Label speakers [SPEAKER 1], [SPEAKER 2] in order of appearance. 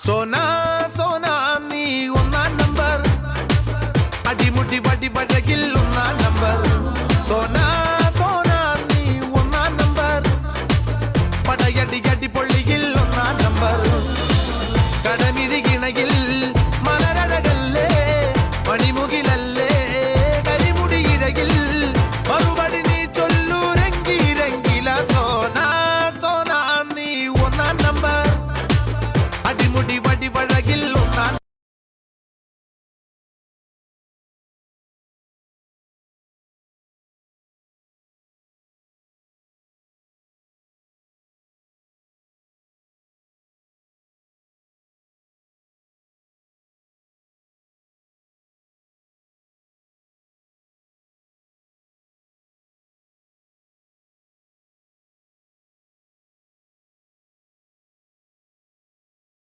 [SPEAKER 1] സോന സോന നീ ഒന്നാം നമ്പർ അടിമുടി വടി വഴകിൽ ഒന്നാം നമ്പർ സോന സോന നീ ഒന്നാം നമ്പർ പടയടി അടി പൊള്ളിയിൽ ഒന്നാം നമ്പർ കടമിഴികിണയിൽ മലരഴകല്ലേ മണിമുകിലല്ലേ കരിമുടി ഇഴകിൽ മറുപടി നീ ചൊല്ലൂരെങ്കിരെങ്കില സോന സോന നീ ഒന്നാം നമ്പർ അടിമുടി വടി വഴകിൽ